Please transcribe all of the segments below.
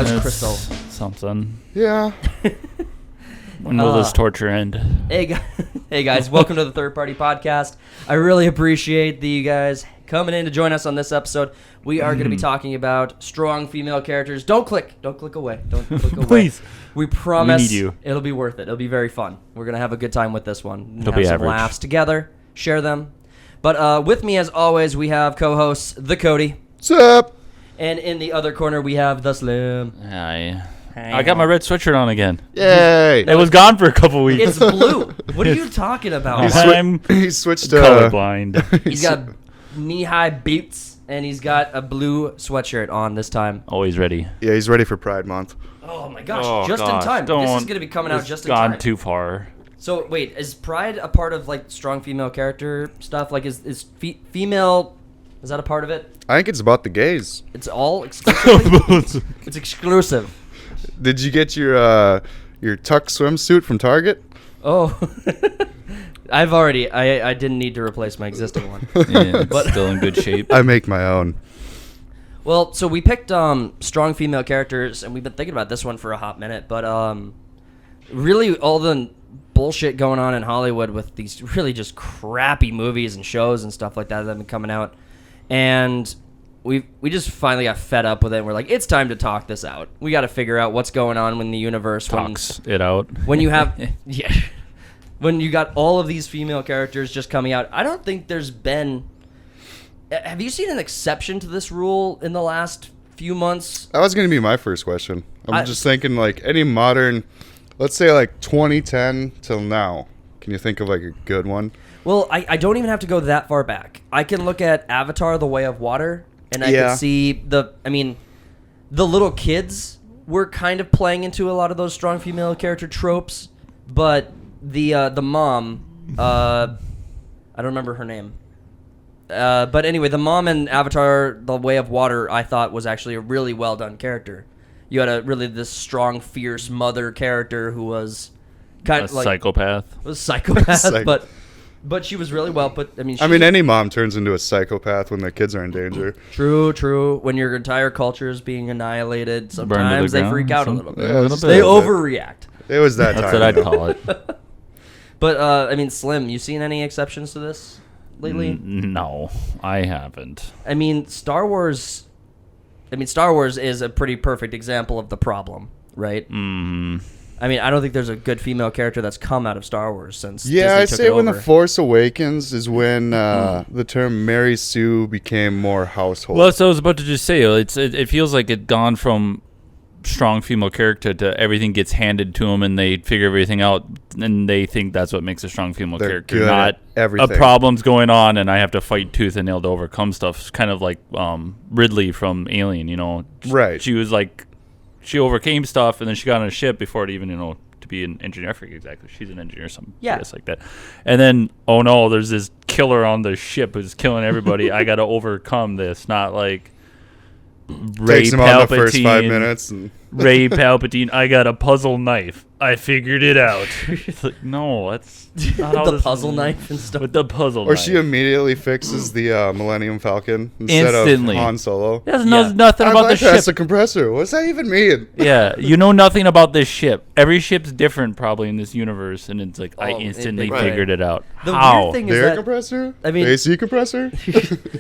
as It's Crystal. something. Yeah. When will this torture end? Hey guys, welcome to the Third Party Podcast. I really appreciate you guys coming in to join us on this episode. We are going to be talking about strong female characters. Don't click away. Don't click away. Please. We promise We need you. It'll be worth it. It'll be very fun. We're going to have a good time with this one. It'll have be some average. laughs together, share them. But with me, as always, we have co-hosts the Cody, What's up? and in the other corner we have the Slim. I got my red sweatshirt on again. Yay. It was gone for a couple weeks. It's blue. What are you talking about? I'm He switched colorblind. He's got knee-high boots, and he's got a blue sweatshirt on this time. Always ready. Yeah, he's ready for Pride Month. Oh my gosh, Oh, just gosh, in time. This is don't- going to be coming out It's just in gone time. too far. So wait, is Pride a part of like strong female character stuff? Like is female, is that a part of it? I think it's about the gays. It's all exclusive. It's exclusive. Did you get your tuck swimsuit from Target? Oh. I didn't need to replace my existing one. Yeah, it's still in good shape. I make my own. Well, so we picked strong female characters, and we've been thinking about this one for a hot minute, but really all the bullshit going on in Hollywood with these really just crappy movies and shows and stuff like that have been coming out, and we just finally got fed up with it, and we're like, it's time to talk this out. We got to figure out what's going on in the universe Talks it out. when you have yeah, when you got all of these female characters just coming out. I don't think there's been. Have you seen an exception to this rule in the last few months? That was going to be my first question. I'm just thinking like any modern, let's say like 2010 till now. Can you think of like a good one? Well, I don't even have to go that far back. I can look at Avatar: The Way of Water, and I Yeah. can see the little kids were kind of playing into a lot of those strong female character tropes, but the mom, I don't remember her name. But anyway, the mom in Avatar: The Way of Water, I thought was actually a really well done character. You had this strong, fierce mother character who was kind A of like psychopath. was psychopath, Psych- but she was really well put. I mean, Any mom turns into a psychopath when their kids are in danger. True. When your entire culture is being annihilated, sometimes they ground, freak out a some- little bit. Yeah, a little They bit. overreact. It was that That's time. what I'd though. call it. But Slim, you seen any exceptions to this lately? No, I haven't. I mean, Star Wars is a pretty perfect example of the problem, right? I mean, I don't think there's a good female character that's come out of Star Wars since Yeah, Disney I'd took say it when over. The Force Awakens is when the term Mary Sue became more household. Well, so I was about to just say, it feels like it's gone from strong female character to everything gets handed to them and they figure everything out and they think that's what makes a strong female They're character, good not at everything. a problem's going on and I have to fight tooth and nail to overcome stuff. It's kind of like Ridley from Alien, you know. Right. She was like, she overcame stuff and then she got on a ship before it even, to be an engineer. I forget exactly. She's an engineer or something. Yeah. Just like that. And then, oh no, there's this killer on the ship who's killing everybody. I got to overcome this. Not like Ray Takes him Palpatine. on the first 5 minutes. And Ray Palpatine, I got a puzzle knife. I figured it out. It's like, no, that's not how the this puzzle is. knife and stuff. With the puzzle Or knife. she immediately fixes the Millennium Falcon instead Instantly. of Han Solo. It knows nothing I about the bypassed ship. the compressor. What's that even mean? Yeah, you know nothing about this ship. Every ship's different probably in this universe, and it's like, I Oh, instantly right. figured it out. The How? weird thing is The air that compressor? I mean- The AC compressor?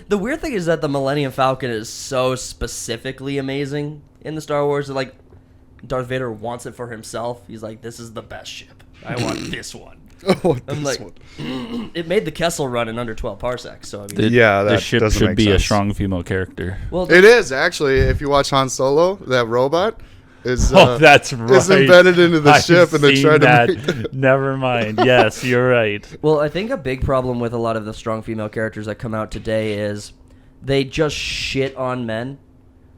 the weird thing is that the Millennium Falcon is so specifically amazing in the Star Wars that like Darth Vader wants it for himself. He's like, this is the best ship. I want this one. Oh, I'm this like, one. it made the Kessel Run in under 12 parsecs. So I mean, The, Yeah, the that ship doesn't should make be a sense. strong female character. well, It is, actually. If you watch Han Solo, that robot is, Oh, that's right. is embedded into the I've ship, and they seen tried to that. make Never mind. Yes, you're right. well, I think a big problem with a lot of the strong female characters that come out today is they just shit on men.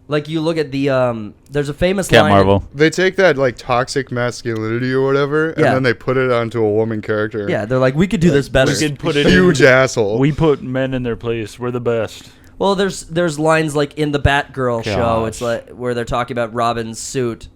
Like you look at the there's a famous Cat line. Marvel. They take that like toxic masculinity or whatever, and Yeah. then they put it onto a woman character. Yeah, they're like, we could do this better. We could put it Huge asshole. We put men in their place. We're the best. Well, there's lines like in the Batgirl show. Gosh. It's like where they're talking about Robin's suit.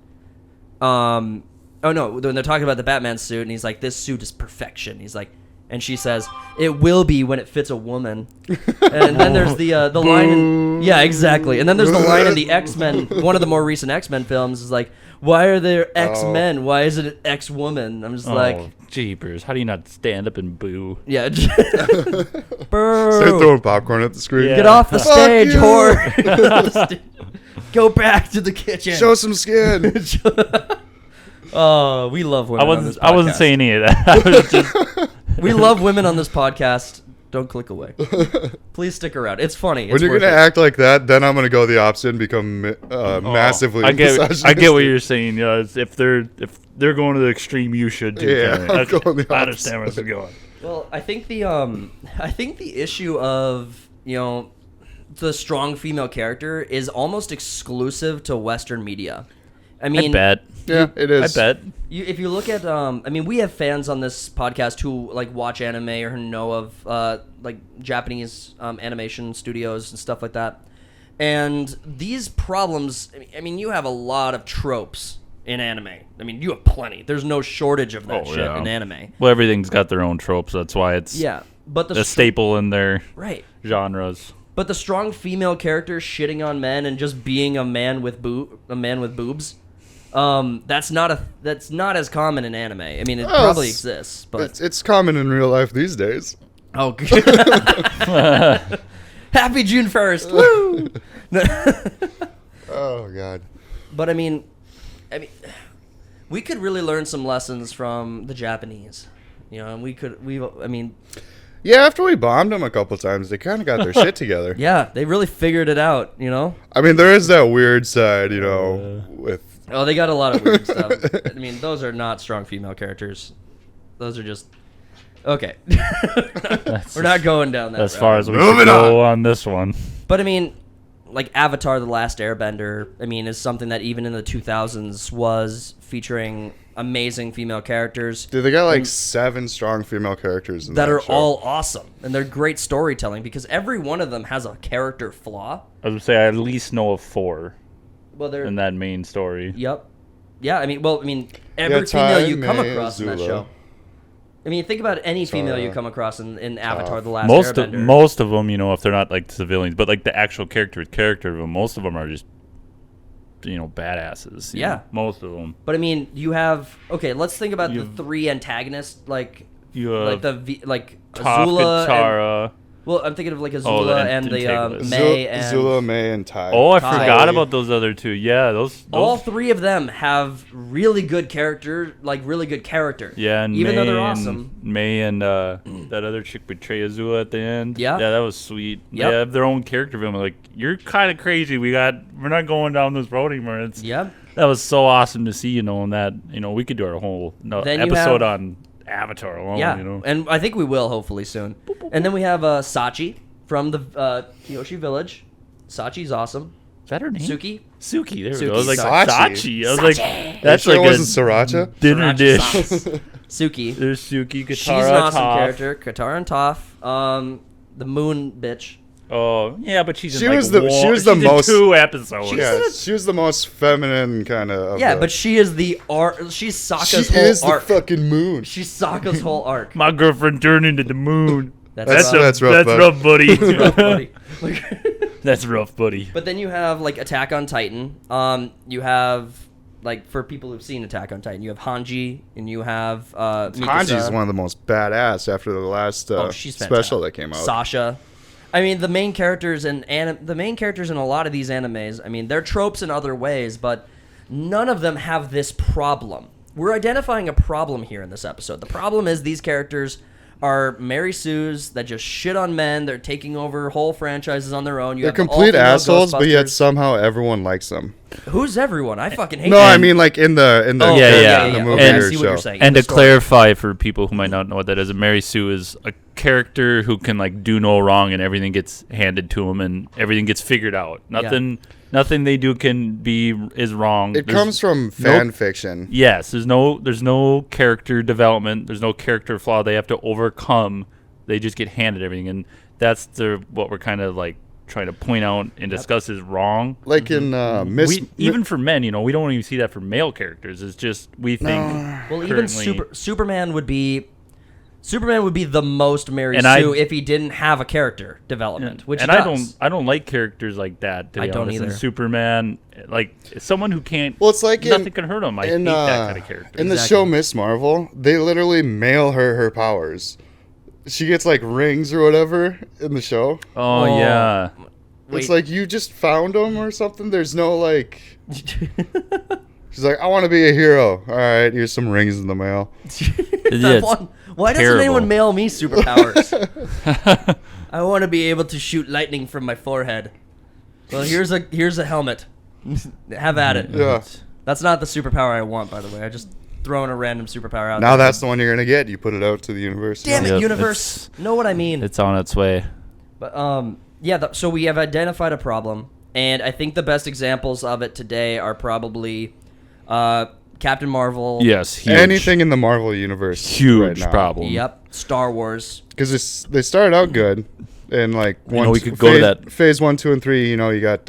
Oh no, when they're talking about the Batman suit, and he's like, this suit is perfection. He's like, and she says, "It will be when it fits a woman." And then there's the line. Yeah, exactly. And then there's the line in the X-Men. One of the more recent X-Men films is like, "Why are there X-Men? Why is it an X-woman?" I'm just like, jeepers! How do you not stand up and boo? yeah. Start Boo. throwing popcorn at the screen. Yeah. Get off the Fuck stage, you. whore. Go back to the kitchen. Show some skin. Oh, we love women. I wasn't saying any of that. I was just We love women on this podcast. Don't click away. Please stick around. It's funny. When It's you're worth gonna it. act like that, then I'm gonna go the opposite and become massively. I get what misogynistic. you're saying. Yeah, it's if they're going to the extreme, you should too. Yeah, kinda. I'm going the I understand where this is going. Well, I think the issue of, the strong female character is almost exclusive to Western media. I mean, I bet. Yeah, it is. I bet. if you look at, we have fans on this podcast who like watch anime or who know of like Japanese animation studios and stuff like that. And these problems, you have a lot of tropes in anime. You have plenty. There's no shortage of that shit in anime. Well, everything's got their own tropes. That's why it's Yeah, but a staple in their right. genres. But the strong female character shitting on men and just being a man with boobs, that's not as common in anime. It Oh, probably exists, but It's common in real life these days. oh, happy June 1st, woo! Oh God. But we could really learn some lessons from the Japanese, and Yeah, after we bombed them a couple times, they kind of got their shit together. yeah, they really figured it out, There is that weird side, with. Oh, they got a lot of weird stuff. Those are not strong female characters. Those are just okay. We're not going down that. As route. far as we Moving can go on this one. But like Avatar: The Last Airbender, is something that even in the 2000s was featuring amazing female characters Dude, they got like 7 strong female characters in that are show. all awesome, and they're great storytelling because every one of them has a character flaw. I would say I at least know of 4 Well, they're in that main story. Yep. Yeah, every Yeah, female you Tai, come Mei, across in that Azula. show. Think about any female you Tara. come across in Avatar: The Last Most Airbender. of them, if they're not like civilians, but like the actual character of them, most of them are just badasses. you Yeah. know, most of them. But you have let's think about the You've- 3 antagonists You have like Toph, Azula. Katara. Well, I'm thinking of like Oh, Azula the and the antagonists. May and Zula, May, and Tai. Oh, I Tai. forgot about those other 2. Yeah, those all 3 of them have really good character. Yeah, and even May though they're and, awesome. May and that other chick betray Azula at the end. Yeah. Yeah, that was sweet. Yep. They have their own character film. Like, you're kind of crazy. We're not going down this road anymore. Yep. That was so awesome to see, and that, we could do our whole Then you episode have- on Avatar alone, Yeah, you know. and I think we will hopefully soon. And then we have Sachi from the Kyoshi Village. Sachi's awesome. Is that her name? Suki. Suki, there we Suki. go. I was like, Sachi. Sachi. I was like, that's sure like it a wasn't Sriracha? dinner Sriracha dish. sauce. Suki. There's Suki, Katara, She's an awesome Toph. character. Katara and Toph. The moon bitch. Oh, yeah, but she's in She like was the- one- she was the she's in most- 2 episodes. Yeah, she was the most feminine kind of. Yeah, but she is the arc. She's Sokka's she whole is arc. the fucking moon. She's Sokka's whole arc. My girlfriend turned into the moon. That's That's rough, rough, buddy. rough, buddy. That's rough, buddy. But then you have like Attack on Titan. You have like for people who've seen Attack on Titan, you have Hanji and you have Hanji's Mikasa. one of the most badass after the last She's special fantastic. that came out. Sasha. The main characters in a lot of these animes, they're tropes in other ways, but none of them have this problem. We're identifying a problem here in this episode. The problem is these characters are Mary Sue's that just shit on men. They're taking over whole franchises on their own. They're complete assholes, but yet somehow everyone likes them. Who's everyone? I fucking hate No, them. I mean like in the Oh, yeah, the yeah. movie And- or I see what show. you're saying. And In to the story. clarify for people who might not know what that is, Mary Sue is a character who can like do no wrong, and everything gets handed to him, and everything gets figured out. Nothing they do is wrong. It There's comes from fan fiction. Yes, there's no character development. There's no character flaw they have to overcome. They just get handed everything, and that's what we're kind of like trying to point out and discuss is wrong. Like in Miss. Even for men, we don't even see that for male characters. It's just we think. Well, even currently- Superman would be Superman would be the most Mary And Sue I- if he didn't have a character development, which and he I does. don't like characters like that. To be I don't honest. And either. Superman, like someone who can't. Well, it's like nothing can hurt him. I hate that kind of character. In the Exactly. show Miss Marvel, they literally mail her powers. She gets like rings or whatever in the show. Oh Oh. yeah. It's Wait. like you just found them or something. There's no like. She's like, I want to be a hero. All right, here's some rings in the mail. Yeah, it's Why doesn't terrible. anyone mail me superpowers? I want to be able to shoot lightning from my forehead. Well, here's a helmet. Have at it. Yeah. That's not the superpower I want, by the way. I just throwing a random superpower out Now there. that's the one you're gonna get. You put it out to the universe. Damn it, Yep, universe. Know what I mean? It's on its way. But yeah. So we have identified a problem, and I think the best examples of it today are probably Captain Marvel. Yes. Huge. Anything in the Marvel universe. Huge right now. problem. Yep. Star Wars. Because they started out good, and like know, we could go to that- phase 1, 2, and 3. You know, you got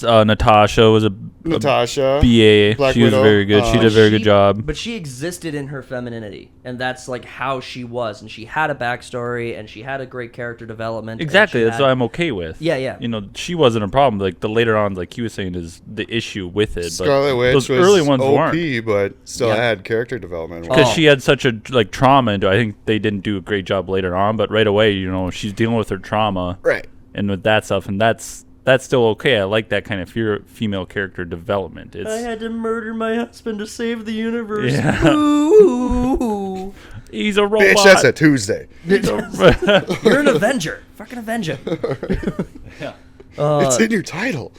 Natasha was a Natasha, BA. Black She was Widow, very good. She did a very good job. But she existed in her femininity, and that's like how she was, and she had a backstory, and she had a great character development. and Exactly. she That's had- what I'm okay with. Yeah, yeah. You know, she wasn't a problem. Like the later on, like he was saying, is the issue with it. Scarlet but Witch those was early ones weren't. OP, but still Yeah. had character development. Because Oh. she had such a like trauma into. I think they didn't do a great job later on, but right away, you know, she's dealing with her trauma Right. and with that stuff, and that's still okay. I like that kind of female character development. It's I had to murder my husband to save the universe. Yeah. Ooh. he's a robot. Bitch, that's a Tuesday. You're an Avenger. Fucking Avenger. It's in your title.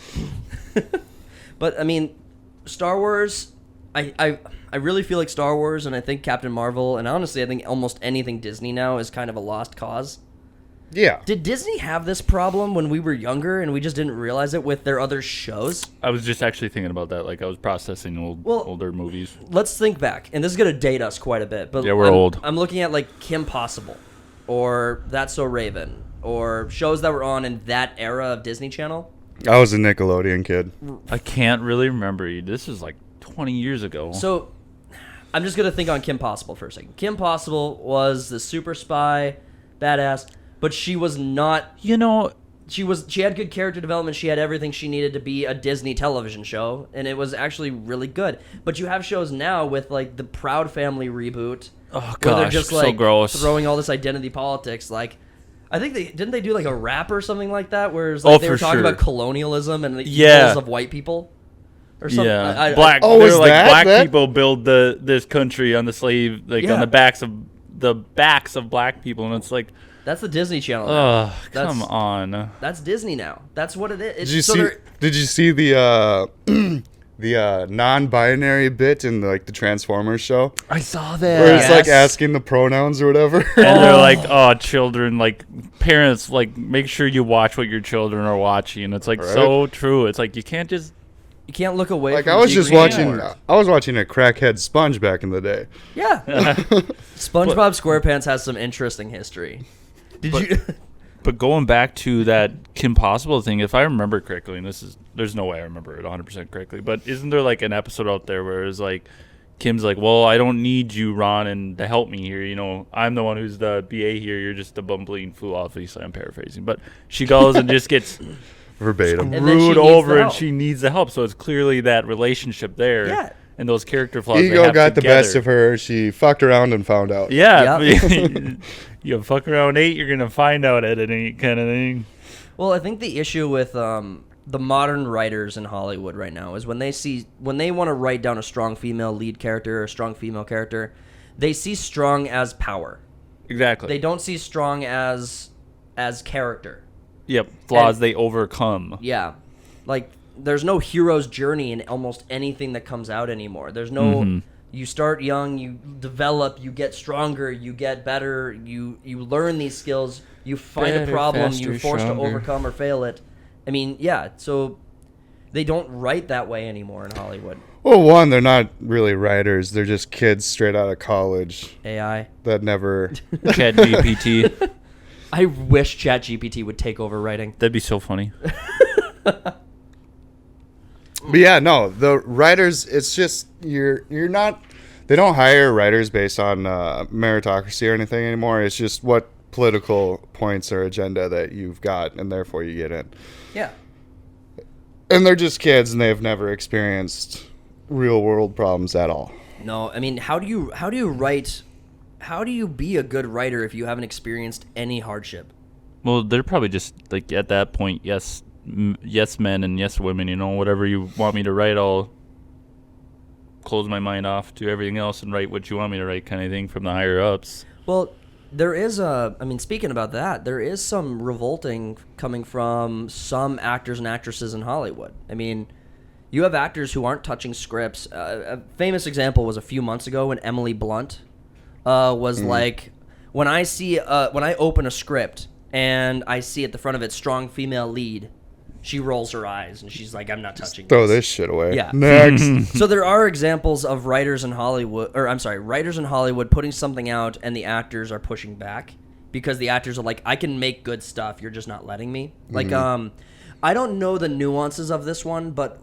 But I mean, Star Wars. I really feel like Star Wars, and I think Captain Marvel, and honestly, I think almost anything Disney now is kind of a lost cause. Yeah. Did Disney have this problem when we were younger and we just didn't realize it with their other shows? I was just actually thinking about that. Like I was processing older movies. Let's think back, and this is gonna date us quite a bit. But Yeah, we're I'm, old. I'm looking at like Kim Possible, or That's So Raven, or shows that were on in that era of Disney Channel. I was a Nickelodeon kid. I can't really remember. This is like 20 years ago. So I'm just gonna think on Kim Possible for a second. Kim Possible was the super spy, badass, but she was not. you know, She had good character development. She had everything she needed to be a Disney television show, and it was actually really good. But you have shows now with like the Proud Family reboot, oh where they're gosh, just so like gross. throwing all this identity politics. Like, I think they do like a rap or something like that, where it's like they for were talking sure. about colonialism and the Yeah. evils of white people, or something. Yeah, black. Oh, they're is like that- black that- people build this country on the slave, like Yeah. on the backs of black people, and it's like, That's the Disney Channel. now. oh, That's- come on. That's Disney now. That's what it is. It's, Did you so see? they're- Did you see the the non-binary bit in like the Transformers show, I saw that. where it's like Yes. asking the pronouns or whatever? And they're like, oh, children, like parents, like make sure you watch what your children are watching. It's like Right. so true. It's like you can't just. You can't look away. Like from I was just degree watching. anymore. I was watching a crackhead Sponge back in the day. Yeah. SpongeBob SquarePants has some interesting history. Did you? But going back to that Kim Possible thing, if I remember correctly, and there's no way I remember it 100% correctly, but isn't there like an episode out there where it's like Kim's like, well, I don't need you, Ron, and to help me here. You know, I'm the one who's the BA here. You're just the bumbling fool. Obviously, I'm paraphrasing, but she goes and just gets Verbatim. And then she screwed needs over, the and help. she needs the help. So it's clearly that relationship there, Yeah. and those character flaws. they Ego have got the together. best of her. She fucked around and found out. Yeah, Yep. you fuck around 8, you're gonna find out at it, kind of thing. Well, I think the issue with the modern writers in Hollywood right now is when they want to write down a strong female lead character or a strong female character, they see strong as power. Exactly. They don't see strong as character. Yep, flaws And- they overcome. Yeah. Like there's no hero's journey in almost anything that comes out anymore. There's no you start young, you develop, you get stronger, you get better, you learn these skills, you find a Better, problem, faster, you're forced stronger. to overcome or fail it. I mean, yeah, so they don't write that way anymore in Hollywood. Well, one, they're not really writers. They're just kids straight out of college AI. that never. Chat GPT. I wish ChatGPT would take over writing. That'd be so funny. But yeah, no, the writers. It's just you're not. they don't hire writers based on meritocracy or anything anymore. It's just what political points or agenda that you've got, and therefore you get in. Yeah. And they're just kids, and they've never experienced real world problems at all. No, I mean, how do you write? How do you be a good writer if you haven't experienced any hardship? Well, they're probably just like at that point, yes men and yes women. You know, whatever you want me to write, I'll close my mind off to everything else and write what you want me to write, kind of thing, from the higher ups. Well, there is speaking about that, there is some revolting coming from some actors and actresses in Hollywood. I mean, you have actors who aren't touching scripts. A famous example was a few months ago when Emily Blunt was like, when I open a script and I see at the front of it strong female lead, she rolls her eyes and she's like, I'm not touching Throw this shit away. Yeah. Next. So there are examples of writers in Hollywood putting something out and the actors are pushing back because the actors are like, I can make good stuff, you're just not letting me. Like, I don't know the nuances of this one, but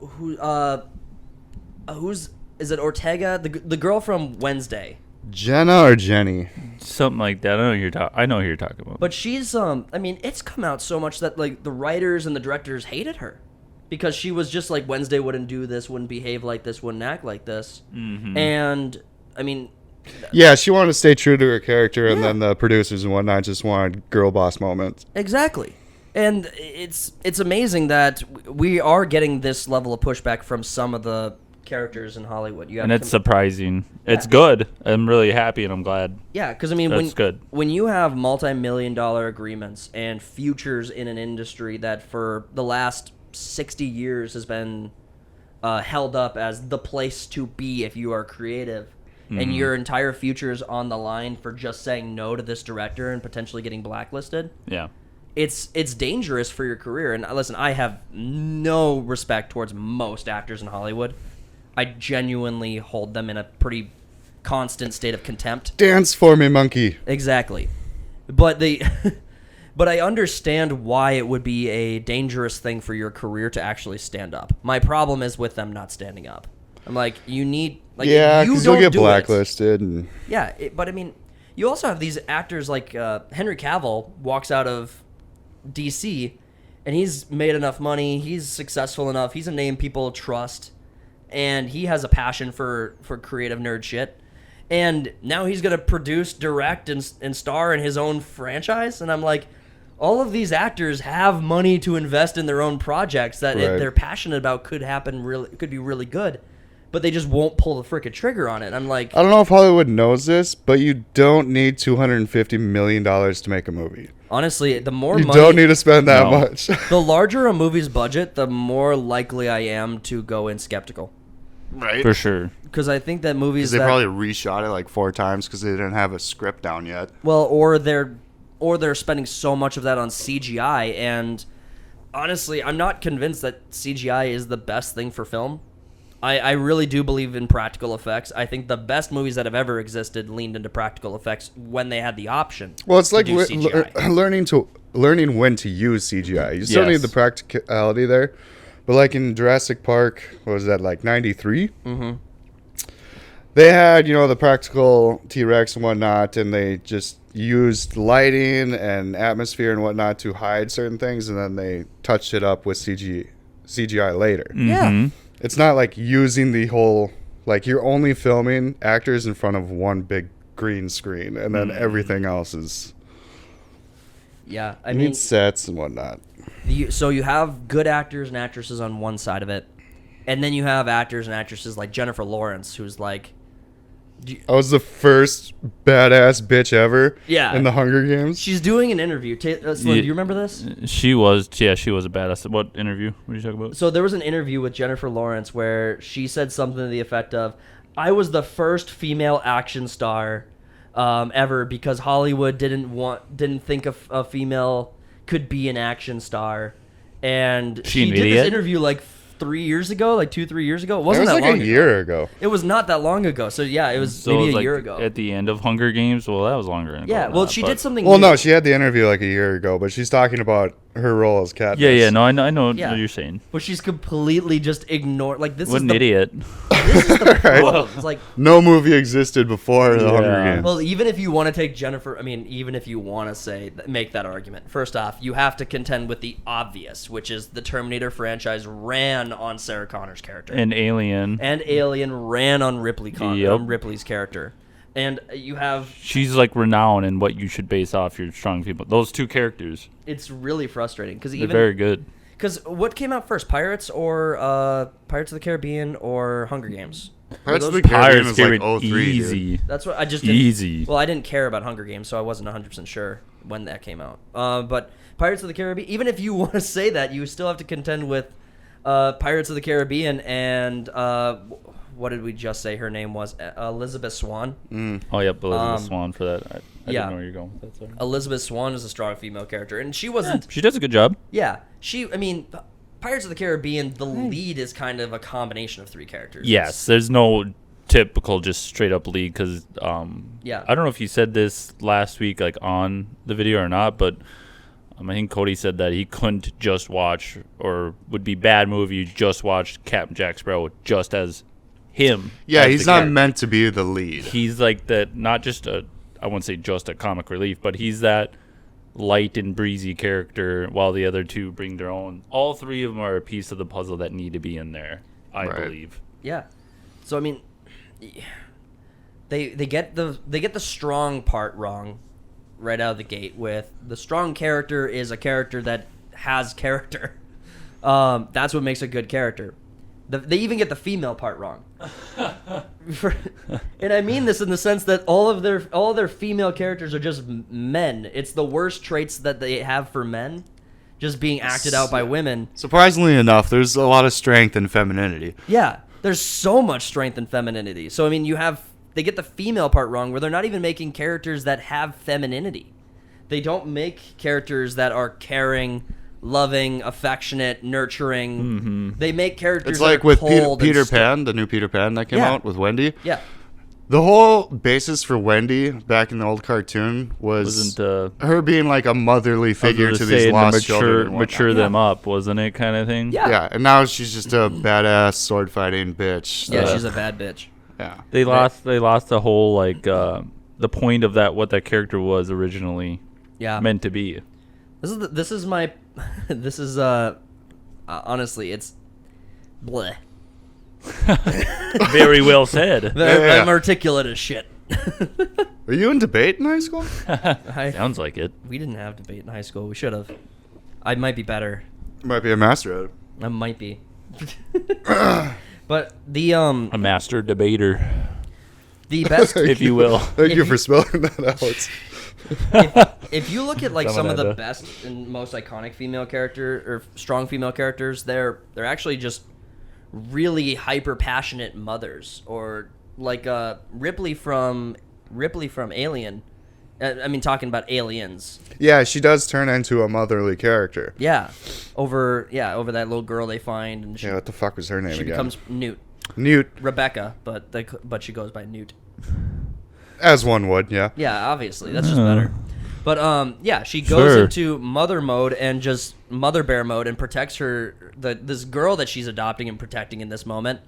is it Ortega? The girl from Wednesday. Jenna or Jenny? Something like that. I know who you're talking about. But she's I mean, it's come out so much that like the writers and the directors hated her because she was just like, Wednesday wouldn't do this, wouldn't behave like this, wouldn't act like this. Mm-hmm. And I mean, yeah, she wanted to stay true to her character, and then the producers and whatnot just wanted girl boss moments. Exactly. And it's amazing that we are getting this level of pushback from some of the characters in Hollywood. And it's surprising. Yeah. It's good. I'm really happy, and I'm glad. Yeah, because I mean, when you have multi-million-dollar agreements and futures in an industry that for the last 60 years has been held up as the place to be if you are creative, and your entire future is on the line for just saying no to this director and potentially getting blacklisted. Yeah. It's dangerous for your career. And listen, I have no respect towards most actors in Hollywood. I genuinely hold them in a pretty constant state of contempt. Dance for me, monkey. Exactly. But but I understand why it would be a dangerous thing for your career to actually stand up. My problem is with them not standing up. I'm like, you need... Like, yeah, because you'll get blacklisted. And yeah, but I mean, you also have these actors like Henry Cavill walks out of DC, and he's made enough money, he's successful enough, he's a name people trust, and he has a passion for creative nerd shit. And now he's going to produce, direct, and star in his own franchise. And I'm like, all of these actors have money to invest in their own projects that they're passionate about could be really good. But they just won't pull the frickin' trigger on it. I'm like... I don't know if Hollywood knows this, but you don't need $250 million to make a movie. Honestly, the more money... You don't need to spend that much. The larger a movie's budget, the more likely I am to go in skeptical. Right. For sure. Because I think that movies they probably reshot it like 4 times because they didn't have a script down yet. Well, or they're spending so much of that on CGI, and honestly, I'm not convinced that CGI is the best thing for film. I really do believe in practical effects. I think the best movies that have ever existed leaned into practical effects when they had the option. Well, it's like learning when to use CGI. You still need the practicality there. But like in Jurassic Park, what was that, like 93? Mm-hmm. They had, the practical T-Rex and whatnot, and they just used lighting and atmosphere and whatnot to hide certain things, and then they touched it up with CGI later. Mm-hmm. Yeah. It's not like using the whole, like you're only filming actors in front of one big green screen, and then everything else is... Yeah, I mean... You need sets and whatnot. So you have good actors and actresses on one side of it, and then you have actors and actresses like Jennifer Lawrence, who's like... I was the first badass bitch ever in the Hunger Games. She's doing an interview. Slim, do you remember this? She was a badass. What interview? What are you talking about? So there was an interview with Jennifer Lawrence where she said something to the effect of, I was the first female action star ever because Hollywood didn't think a female could be an action star. And she did this interview like 3 years ago, like 2-3 years ago. It wasn't that long ago. It was like a year ago. It was not that long ago. So yeah, it was maybe a year ago. At the end of Hunger Games? Well, that was longer ago. Yeah, well, she did something Well, no, she had the interview like a year ago, but she's talking about her role as Katniss. Yeah. No, I know Yeah. what you're saying. But she's completely just ignored. Like this What is an the idiot. this is the problem. It's like, No movie existed before The Hunger Yeah. Games. well, even if you want to take Jennifer, I mean, even if you want to say make that argument, first off, you have to contend with the obvious, which is the Terminator franchise ran on Sarah Connor's character, An Alien. and Alien ran on Yep. on Ripley's character, and you have. She's like renowned in what you should base off your strong people. Those two characters, It's really frustrating because they're very good. because what came out first, Pirates or Pirates of the Caribbean or Hunger Games? Pirates of those- the Caribbean Pirates was like Caribbean, 03, dude. easy. That's what I just didn't, Easy. Well, I didn't care about Hunger Games, so I wasn't 100% sure when that came out. But Pirates of the Caribbean, even if you want to say that, you still have to contend with Pirates of the Caribbean and what did we just say her name was? Elizabeth Swann. Oh, yep, Elizabeth Um, Swann for that. I yeah. didn't know where you're going with that. Sorry. Elizabeth Swann is a strong female character, and she wasn't. She does a good job. Yeah, I mean, Pirates of the Caribbean, the lead is kind of a combination of three characters. Yes, there's no typical just straight up lead because Yeah. I don't know if you said this last week like on the video or not, but I think Cody said that he couldn't just watch or would be bad movie you just watched Captain Jack Sparrow just as him. Yeah, as he's the not character. meant to be the lead. He's like that, not just I wouldn't say just a comic relief, but he's that light and breezy character while the other two bring their own. All three of them are a piece of the puzzle that need to be in there, I Right. believe. Yeah. So I mean, they get the strong part wrong right out of the gate with the strong character is a character that has character. That's what makes a good character. They even get the female part wrong. And I mean this in the sense that all of their female characters are just men. It's the worst traits that they have for men, just being acted out by women. Surprisingly enough, there's a lot of strength and femininity. Yeah, there's so much strength and femininity. So I mean, they get the female part wrong, where they're not even making characters that have femininity. They don't make characters that are caring, loving, affectionate, nurturing. Mm-hmm. They make characters. It's that like are with cold and Peter stiff. Pan, the new Peter Pan that came Yeah. out with Wendy. Yeah, The whole basis for Wendy back in the old cartoon was Wasn't her being like a motherly figure to these saying lost to children. and mature whatnot. them up, wasn't it, kind of thing? Yeah. Yeah, and now she's just a badass sword fighting bitch. yeah, that- she's a bad bitch. yeah. They lost the whole like the point of that what that character was originally Yeah, meant to be. this is my this is honestly it's bleh. Very well said. Yeah. I'm articulate as shit. Were you in debate in high school? Sounds like it. We didn't have debate in high school. We should have. I might be better. Might be a master at it. I might be. But the A master debater, the best if you will. Thank you for spelling that out. if you look at like Someone some of had the to- best and most iconic female character or strong female characters, they're actually just really hyper passionate mothers, or like Ripley from Alien. I mean, talking about aliens. Yeah, she does turn into a motherly character. Yeah, over that little girl they find, and she, Yeah, what the fuck was her name she again? becomes Newt. Newt, Rebecca, but she goes by Newt. as one would, yeah. Yeah, obviously that's just better. But yeah, she goes Sure. into mother mode and just mother bear mode and protects this girl that she's adopting and protecting in this moment,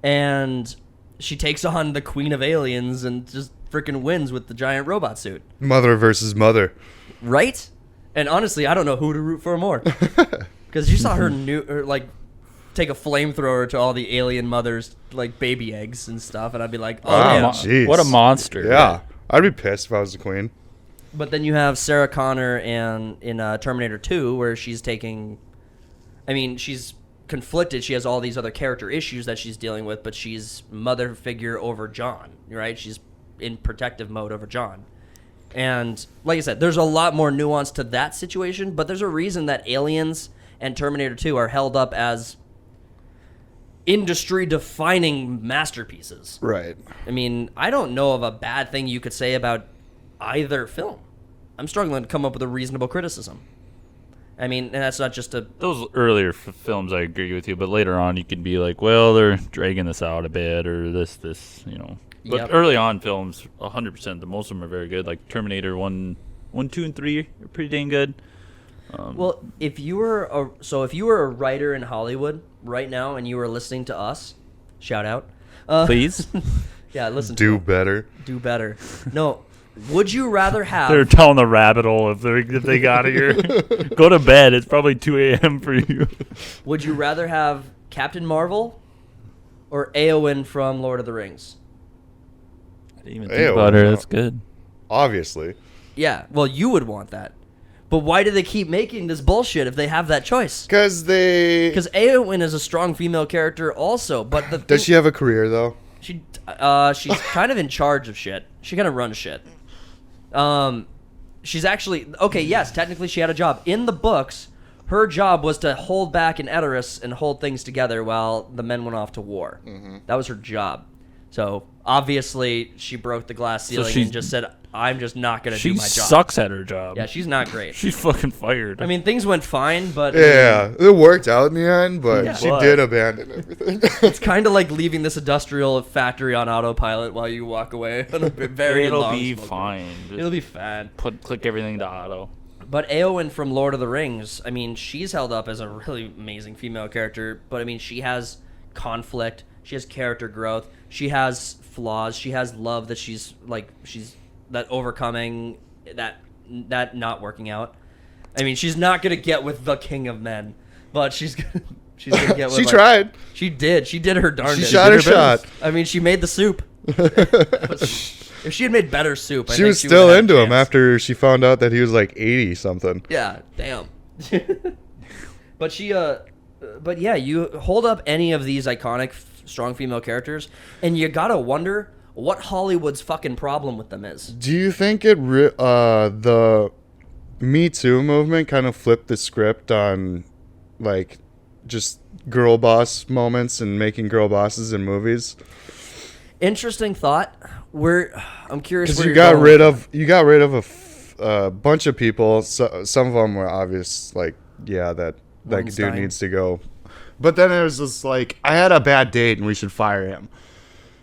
and she takes on the queen of aliens and just freaking wins with the giant robot suit. Mother versus mother. Right? And honestly, I don't know who to root for more. Because you saw her like take a flamethrower to all the alien mothers, like baby eggs and stuff, and I'd be like, oh Wow. yeah. Jeez. What a monster. Yeah, I'd be pissed if I was the queen. But then you have Sarah Connor in Terminator 2, where she's taking, I mean, she's conflicted. She has all these other character issues that she's dealing with, but she's mother figure over John, right? She's in protective mode over John. And like I said, there's a lot more nuance to that situation, but there's a reason that Aliens and Terminator 2 are held up as industry-defining masterpieces. Right. I mean, I don't know of a bad thing you could say about either film. I'm struggling to come up with a reasonable criticism. I mean, and that's not just a... Those earlier films, I agree with you, but later on, you can be like, well, they're dragging this out a bit, or this, you know. But Yep. early on films, 100%, most of them are very good. Like Terminator 1, 2, and 3 are pretty dang good. Well, if you were a writer in Hollywood right now and you were listening to us, shout out. Please. Yeah, listen. Do better. Do better. No, would you rather have? They're telling the rabbit hole if they got here. Go to bed. It's probably 2 a.m. for you. Would you rather have Captain Marvel or Éowyn from Lord of the Rings? I didn't even think about her. That's good. Obviously. Yeah, well, you would want that. But why do they keep making this bullshit if they have that choice? Because Éowyn is a strong female character also, but does she have a career though? she's kind of in charge of shit. She kind of runs shit. She's actually okay. Yes, technically she had a job in the books. Her job was to hold back in Edoras and hold things together while the men went off to war. Mm-hmm. That was her job. So obviously she broke the glass ceiling and just said, "I'm just not going to do my job." She sucks at her job. Yeah, she's not great. She's fucking fired. I mean, things went fine, but Yeah, it worked out in the end, but she did abandon everything. it's kind of like leaving this industrial factory on autopilot while you walk away on a very It'll long be smoke fine. break. It'll be fine. Click everything to auto. But Éowyn from Lord of the Rings, I mean, she's held up as a really amazing female character, but I mean, she has conflict, she has character growth, she has flaws, she has love that she's that overcoming, that not working out. I mean, she's not gonna get with the King of Men, but she's gonna get with. She tried. She did her darndest. She shot her shot. I mean, she made the soup. If she had made better soup, She was still into him after she found out that he was like 80 something. Yeah, damn. But yeah, you hold up any of these iconic strong female characters, and you gotta wonder what Hollywood's fucking problem with them is. Do you think the Me Too movement kind of flipped the script on, like, just girl boss moments and making girl bosses in movies? Interesting thought. I'm curious. Because you got rid of a bunch of people. So, some of them were obvious, like, yeah, that dude needs to go. But then it was just like, I had a bad date and we should fire him.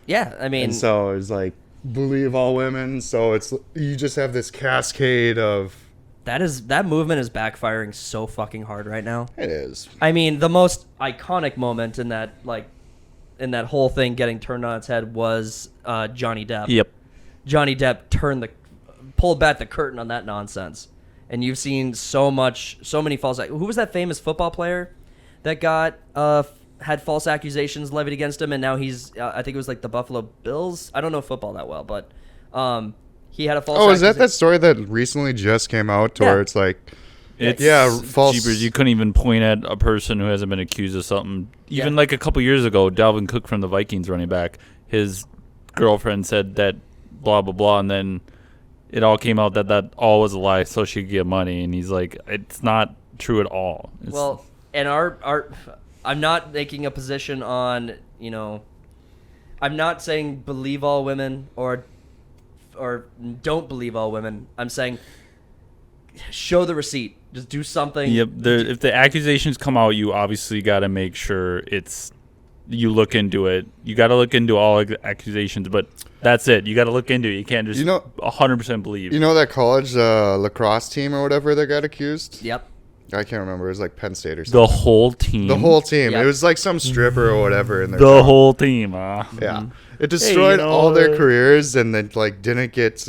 Yeah, I mean, and so it was like, believe all women. So you just have this cascade of. That movement is backfiring so fucking hard right now. It is. I mean, the most iconic moment in that whole thing getting turned on its head was Johnny Depp. Yep. Johnny Depp pulled back the curtain on that nonsense, and you've seen so many false. Who was that famous football player that had false accusations levied against him, and now he's I think it was like the Buffalo Bills. I don't know football that well, but he had a false. Oh, is that story that recently just came out, where it's like. False. Jeepers, you couldn't even point at a person who hasn't been accused of something. Even like a couple years ago, Dalvin Cook from the Vikings running back, his girlfriend said that blah, blah, blah, and then it all came out that all was a lie so she could get money. And he's like, it's not true at all. And I'm not making a position on, I'm not saying believe all women or don't believe all women. I'm saying show the receipt. Just do something. Yep. If the accusations come out, you obviously got to make sure you look into it. You got to look into all accusations, but that's it. You got to look into it. You can't just 100% believe. You know that college lacrosse team or whatever that got accused? Yep. I can't remember. It was like Penn State or something. The whole team. Yep. It was like some stripper or whatever. In the whole team. Yeah. It destroyed all their careers, and then didn't get.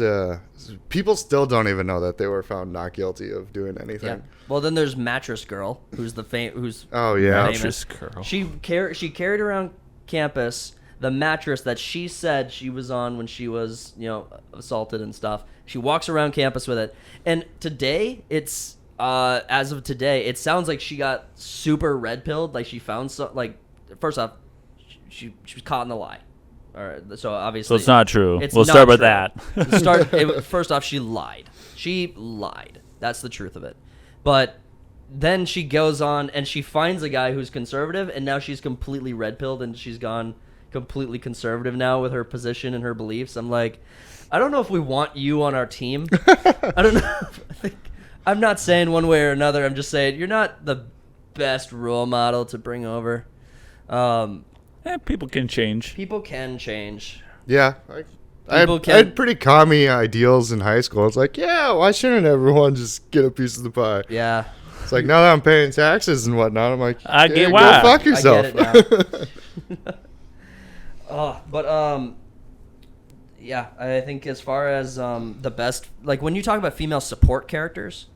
People still don't even know that they were found not guilty of doing anything. Yeah. Well, then there's Mattress Girl, who's oh yeah, Mattress Girl. She carried around campus the mattress that she said she was on when she was assaulted and stuff. She walks around campus with it, and today as of today, it sounds like she got super red pilled. Like she found first off, she was caught in the lie. All right, so obviously, so it's not true. We'll start with that. First off, she lied. She lied. That's the truth of it. But then she goes on and she finds a guy who's conservative, and now she's completely red pilled and she's gone completely conservative now with her position and her beliefs. I'm like, I don't know if we want you on our team. I don't know. I'm not saying one way or another. I'm just saying you're not the best role model to bring over. People can change. People can change. Yeah. I had pretty commie ideals in high school. It's like, yeah, why shouldn't everyone just get a piece of the pie? Yeah. It's like, now that I'm paying taxes and whatnot, I'm like, I get go why. fuck yourself. I get it now. Yeah, I think as far as the best, like when you talk about female support characters,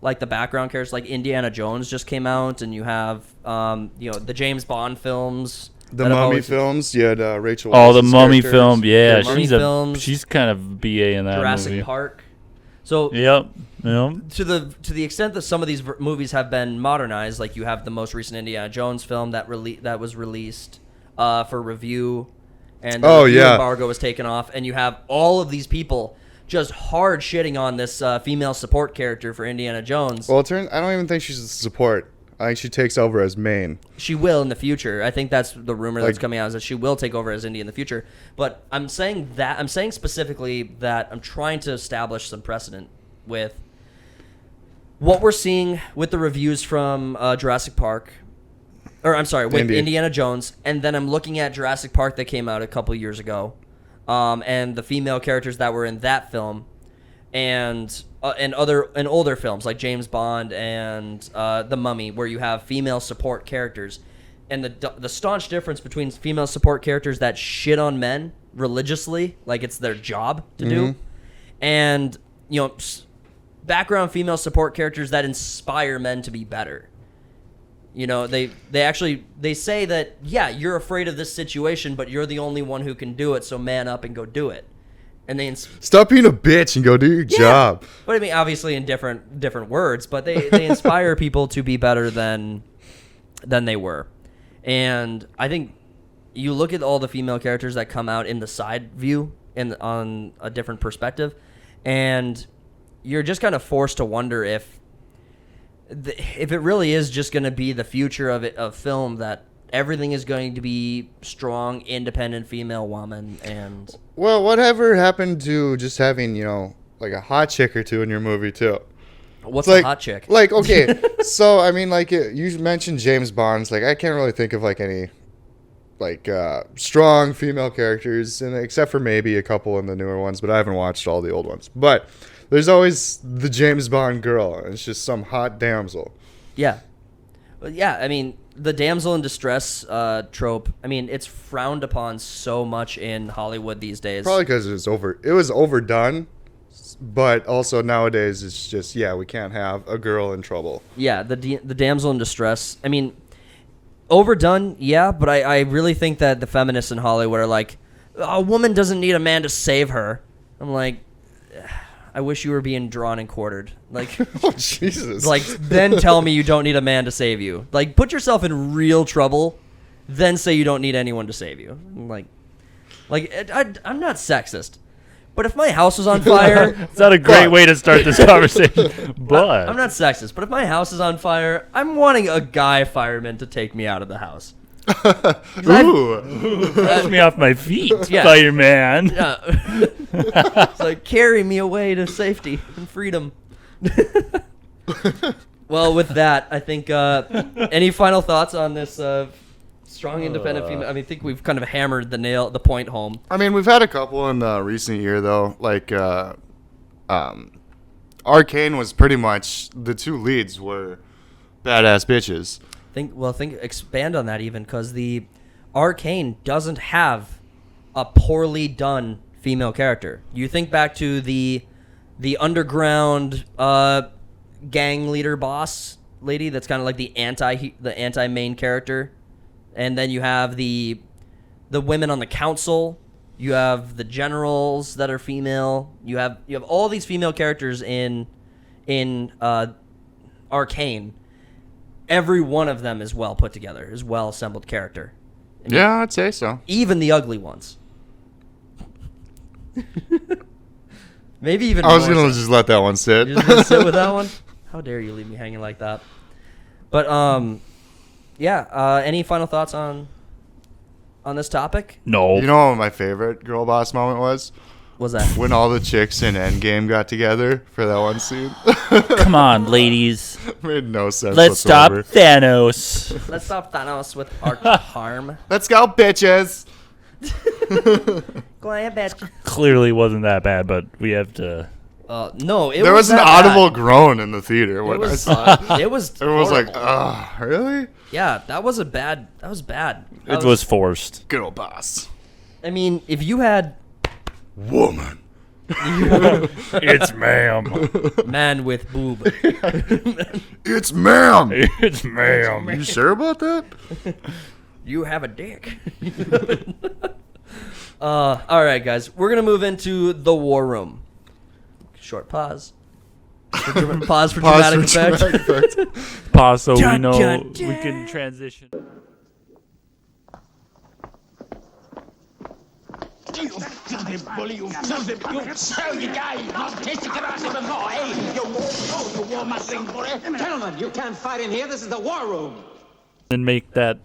like the background characters, like Indiana Jones just came out, and you have the James Bond films, The Mummy films, you had Rachel. Oh, the Weisz's Mummy characters. film. Yeah, The Mummy films, she's kind of BA in that Jurassic movie. Park. So Yep. to the extent that some of these movies have been modernized, like you have the most recent Indiana Jones film that was released for review, and the review embargo was taken off, and you have all of these people just hard shitting on this female support character for Indiana Jones. Well, I don't even think she's a support. I think she takes over as main. She will in the future. I think that's the rumor that's coming out, is that she will take over as Indy in the future. But I'm saying specifically that I'm trying to establish some precedent with what we're seeing with the reviews from Jurassic Park. Or I'm sorry, with Indiana Jones. And then I'm looking at Jurassic Park that came out a couple years ago. And the female characters that were in that film. And older films like James Bond and The Mummy, where you have female support characters, and the staunch difference between female support characters that shit on men religiously, like it's their job to do, and background female support characters that inspire men to be better. They say that, yeah, you're afraid of this situation, but you're the only one who can do it, so man up and go do it. And they stop being a bitch and go do your job. But I mean, obviously in different words, but they inspire people to be better than they were. And I think you look at all the female characters that come out in the side view and on a different perspective, and you're just kind of forced to wonder if it really is just going to be the future of film, that everything is going to be strong, independent female woman. And well, whatever happened to just having like a hot chick or two in your movie too? What's a hot chick? Like, okay, so I mean, like you mentioned James Bond's. Like, I can't really think of like any like strong female characters, and except for maybe a couple in the newer ones, but I haven't watched all the old ones. But there's always the James Bond girl, and it's just some hot damsel. Yeah. Yeah, I mean, the damsel in distress trope, I mean, it's frowned upon so much in Hollywood these days. Probably because it was overdone, but also nowadays it's just, we can't have a girl in trouble. Yeah, the damsel in distress, I mean, overdone, yeah, but I really think that the feminists in Hollywood are like, a woman doesn't need a man to save her. I'm like, I wish you were being drawn and quartered. Like, oh, Jesus. Like, then tell me you don't need a man to save you. Like, put yourself in real trouble, then say you don't need anyone to save you. I'm not sexist, but if my house was on fire, it's not a great way to start this conversation. But I'm not sexist, but if my house is on fire, I'm wanting a guy fireman to take me out of the house. Ooh. Brush me off my feet, Yeah. fireman. Yeah. It's like, carry me away to safety and freedom. Well, with that, I think any final thoughts on this strong independent female? I mean, I think we've kind of hammered the point home. I mean, we've had a couple in the recent year though. Like Arcane was pretty much, the two leads were badass bitches. Expand on that even, because the Arcane doesn't have a poorly done female character. You think back to the underground gang leader boss lady that's kind of like the anti main character, and then you have the women on the council. You have the generals that are female. You have all these female characters in Arcane. Every one of them is well put together, is well assembled character. I mean, yeah, I'd say so. Even the ugly ones. Maybe even I was more going to so. just let that one sit. You're just gonna sit with that one? How dare you leave me hanging like that? But any final thoughts on this topic? No. You know what my favorite girl boss moment was? Was that When all the chicks in Endgame got together for that one scene. Come on, ladies. Made no sense Let's stop whatsoever. Thanos. Let's stop Thanos with our harm. Let's go, bitches. Go ahead, bitch. Clearly wasn't that bad, but we have to No, it There was an that audible bad. groan in the theater when I saw it. It was. Everyone was like, horrible. really? Yeah, that was bad. That was bad. It was forced. Good old boss. I mean, if you had Woman. It's ma'am. man with boob, It's ma'am. It's ma'am. You sure about that? you have a dick. All right, guys, we're gonna move into the war room. Short pause. Pause for dramatic effect. Pause so we Dun, know dun, we can transition. You bloody bully, you filthy, you surly guy! Not tasted karate before, eh? You war-mongering bully! Gentlemen, you can't fight in here. This is the war room. And make that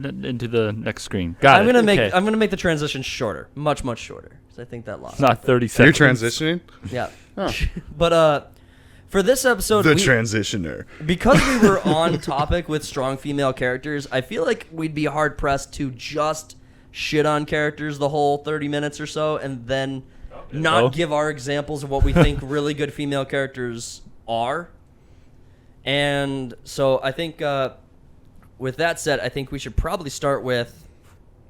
into the next screen. Got I'm it. gonna make the transition shorter, much shorter, because I think that lost. Not 30 You're seconds. transitioning? Yeah. But for this episode, The we, transitioner. because we were on topic with strong female characters, I feel like we'd be hard pressed to just shit on characters the whole 30 minutes or so, and then not Oh. give our examples of what we think really good female characters are. And so I think, with that said, I think we should probably start with.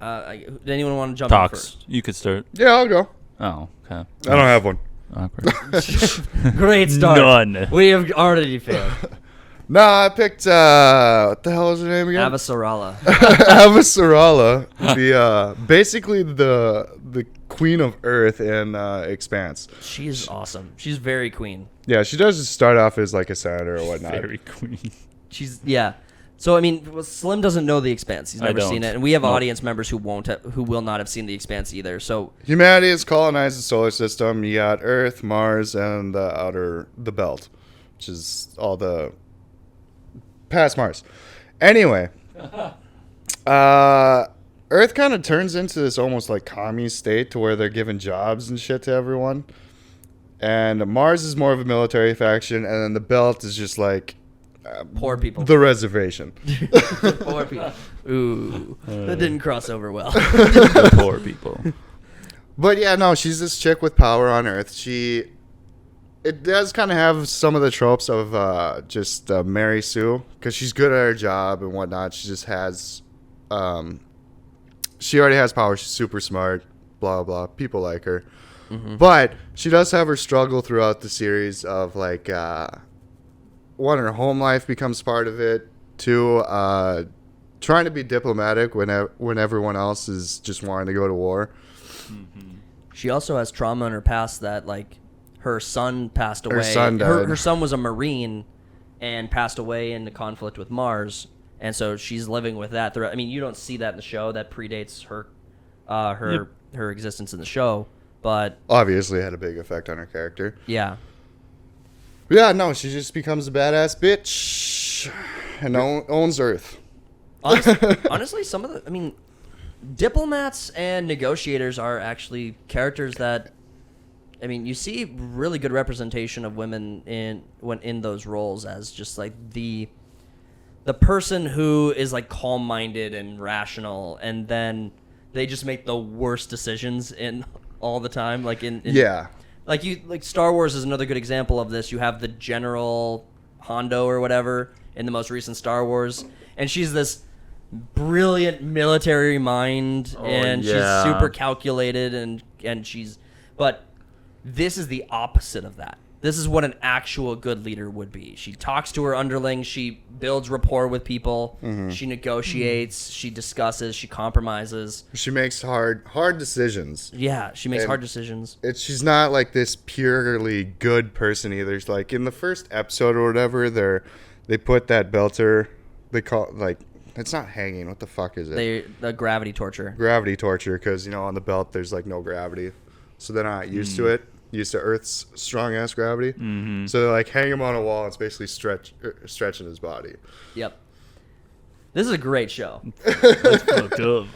Did anyone want to jump in Talks. first? You could start. Yeah, I'll go. Oh, okay. I don't have one. Awkward. Great start. None. We have already failed. Nah, I picked what the hell is her name again? Avasarala. Avasarala, the basically the queen of Earth in Expanse. She's awesome. She's very queen. Yeah, she does just start off as like a senator or whatnot. Very queen. She's So I mean, Slim doesn't know The Expanse. He's I never don't. seen it, and we have Nope. audience members who will not have seen The Expanse either. So Humanity has colonized the solar system. You got Earth, Mars, and the belt, which is all the past Mars. Anyway, Earth kind of turns into this almost like commie state to where they're giving jobs and shit to everyone. And Mars is more of a military faction, and then the belt is just like poor people. the reservation. Poor people. Ooh, that didn't cross over well. The poor people. But yeah, no, she's this chick with power on Earth. It does kind of have some of the tropes of just Mary Sue, because she's good at her job and whatnot. She just has, she already has power. She's super smart, blah, blah. People like her. Mm-hmm. But she does have her struggle throughout the series of like, one, her home life becomes part of it. Two, trying to be diplomatic when everyone else is just wanting to go to war. She also has trauma in her past that like her son passed away. Her son died. Her son was a Marine and passed away in the conflict with Mars, and so she's living with that. I mean, you don't see that in the show. That predates her her existence in the show. But Obviously had a big effect on her character. yeah, Yeah, no, she just becomes a badass bitch and owns Earth. honestly, some of the diplomats and negotiators are actually characters that, I mean, you see really good representation of women in those roles as just like the person who is like calm-minded and rational, and then they just make the worst decisions in all the time. Like Yeah. like Star Wars is another good example of this. You have the General Hondo or whatever in the most recent Star Wars, and she's this brilliant military mind, and yeah. she's super calculated, and she's, but this is the opposite of that. This is what an actual good leader would be. She talks to her underlings, she builds rapport with people, she negotiates, she discusses, she compromises. She makes hard decisions. Yeah, she makes And hard decisions. She's not like this purely good person either. It's like in the first episode or whatever, they put that belter, they call like, it's not hanging. What the fuck is it? The gravity torture. Gravity torture, because on the belt there's like no gravity, so they're not used to it. Used to Earth's strong ass gravity. Mm-hmm. So they like hang him on a wall. It's basically stretching his body. Yep. This is a great show. That's fucked up.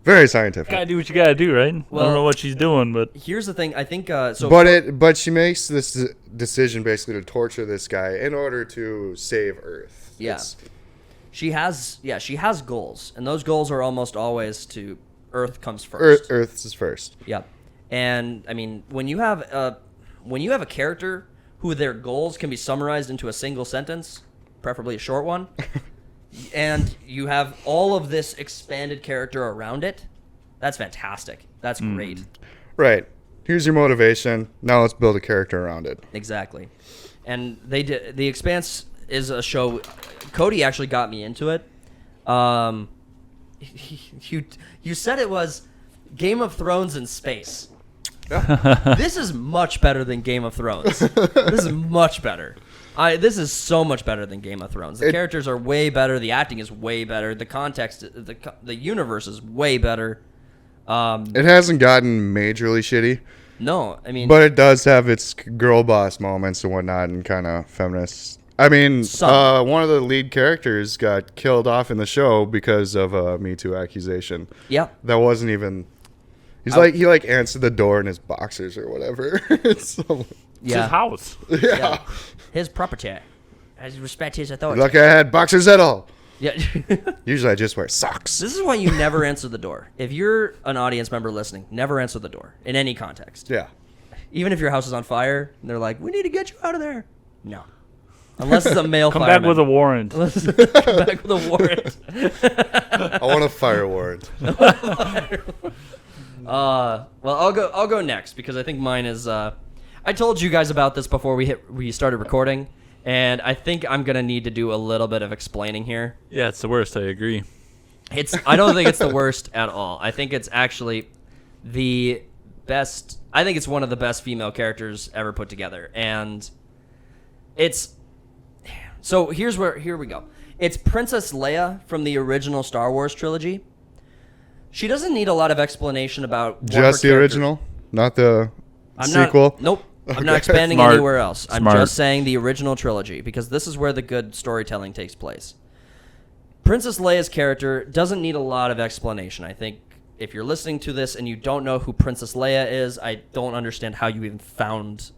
Very scientific. Gotta do what you gotta do, right? I Well- don't know what she's doing, but Here's the thing. I think so. But she makes this decision basically to torture this guy in order to save Earth. Yeah. She has goals, and those goals are almost always to Earth comes first. Earth's is first. Yep. And I mean, when you have when you have a character who their goals can be summarized into a single sentence, preferably a short one, and you have all of this expanded character around it, that's fantastic. That's great. Right. Here's your motivation. Now let's build a character around it. Exactly. And they did. The Expanse is a show. Cody actually got me into it. You said it was Game of Thrones in space. This is much better than Game of Thrones. This is much better. This is so much better than Game of Thrones. The characters are way better. The acting is way better. The context, the universe is way better. It hasn't gotten majorly shitty, No, I mean, but it does have its girl boss moments and whatnot, and kind of feminist. I mean, one of the lead characters got killed off in the show because of a Me Too accusation. yeah. That wasn't even. He answered the door in his boxers or whatever. It's his house. Yeah. His property. I respect his authority. Lucky I had boxers at all. Yeah. Usually I just wear socks. This is why you never answer the door. If you're an audience member listening, never answer the door in any context. Yeah. Even if your house is on fire and they're like, "We need to get you out of there." No. Unless it's a male Come fireman. back with a warrant. Come back with a warrant. I want a fire warrant. Well, I'll go next because I think mine is. I told you guys about this before we started recording, and I think I'm gonna need to do a little bit of explaining here. Yeah, it's the worst. I agree. I don't think it's the worst at all. I think it's actually the best. I think it's one of the best female characters ever put together, and it's. So here we go. It's Princess Leia from the original Star Wars trilogy. She doesn't need a lot of explanation about what Just her the character- original, not the I'm sequel. Nope. I'm Okay. not expanding Smart. anywhere else. I'm Smart. just saying the original trilogy because this is where the good storytelling takes place. Princess Leia's character doesn't need a lot of explanation. I think if you're listening to this and you don't know who Princess Leia is, I don't understand how you even found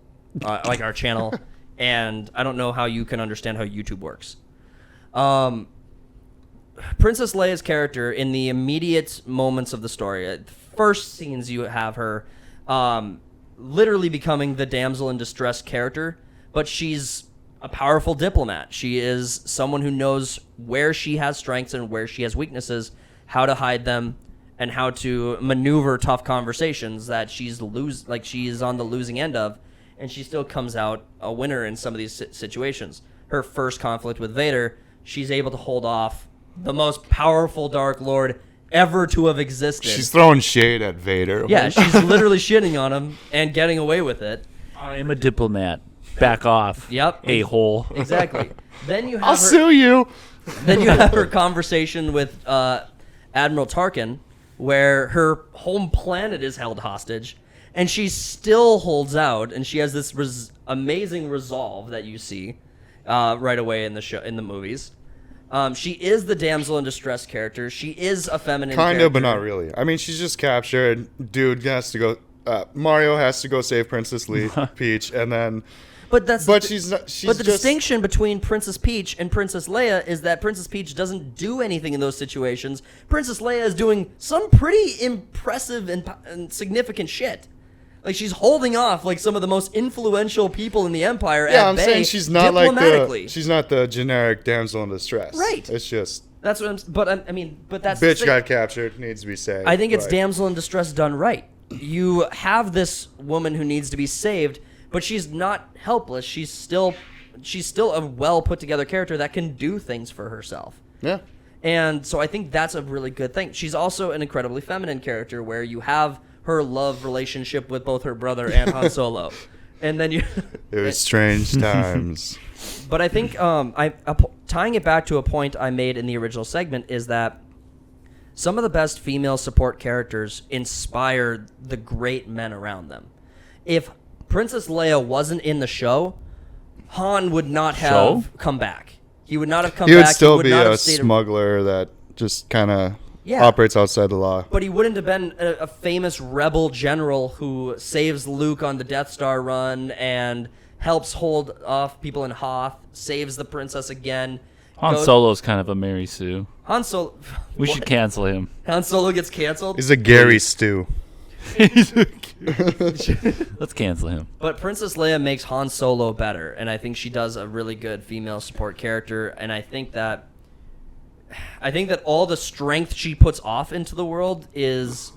our channel, and I don't know how you can understand how YouTube works. Princess Leia's character in the immediate moments of the story, first scenes you have her literally becoming the damsel in distress character, but she's a powerful diplomat. She is someone who knows where she has strengths and where she has weaknesses, how to hide them, and how to maneuver tough conversations that she is on the losing end of, and she still comes out a winner in some of these situations. Her first conflict with Vader, she's able to hold off the most powerful Dark Lord ever to have existed. She's throwing shade at Vader. Yeah, she's literally shitting on him and getting away with it. I am a diplomat. Back off. Yep. A-hole. Exactly. Then you have I'll sue you. Then you have her conversation with Admiral Tarkin, where her home planet is held hostage, and she still holds out, and she has this amazing resolve that you see right away in the movies. She is the damsel in distress character. She is a feminine Kind character. of, but not really. I mean, she's just captured. Dude has to go. Mario has to go save Princess Peach, and then. But she's not. She's But the just, distinction between Princess Peach and Princess Leia is that Princess Peach doesn't do anything in those situations. Princess Leia is doing some pretty impressive and significant shit. Like, she's holding off like some of the most influential people in the Empire Yeah, at I'm bay saying she's not like diplomatically. she's not the generic damsel in distress. Right. It's just That's what I'm. But that's the bitch thing. got captured, needs to be saved. I think it's Right. damsel in distress done right. You have this woman who needs to be saved, but she's not helpless. She's still a well put together character that can do things for herself. Yeah. And so I think that's a really good thing. She's also an incredibly feminine character where you have her love relationship with both her brother and Han Solo. And then you It was strange times. But I think tying it back to a point I made in the original segment is that some of the best female support characters inspire the great men around them. If Princess Leia wasn't in the show, Han would not have come back. He would not have come He back. would still would be not a have stayed smuggler that just kind of Yeah. operates outside the law. But he wouldn't have been a famous rebel general who saves Luke on the Death Star run and helps hold off people in Hoth, saves the princess again. Han Solo's kind of a Mary Sue. Han Solo. We should cancel him. Han Solo gets canceled. He's a Gary Stew. Let's cancel him. But Princess Leia makes Han Solo better, and I think she does a really good female support character. And I think that all the strength she puts off into the world is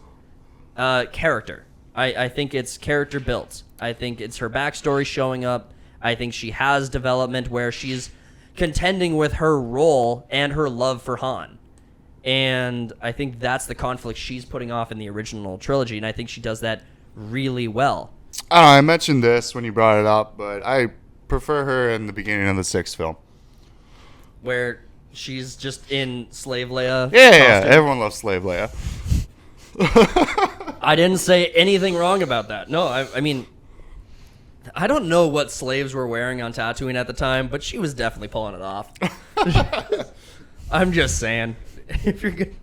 character. I think it's character built. I think it's her backstory showing up. I think she has development where she's contending with her role and her love for Han. And I think that's the conflict she's putting off in the original trilogy, and I think she does that really well. I don't know, I mentioned this when you brought it up, but I prefer her in the beginning of the 6th film. Where she's just in Slave Leia. Yeah, costume. everyone loves Slave Leia. I didn't say anything wrong about that. No, I mean, I don't know what slaves were wearing on Tatooine at the time, but she was definitely pulling it off. I'm just saying. If you're good,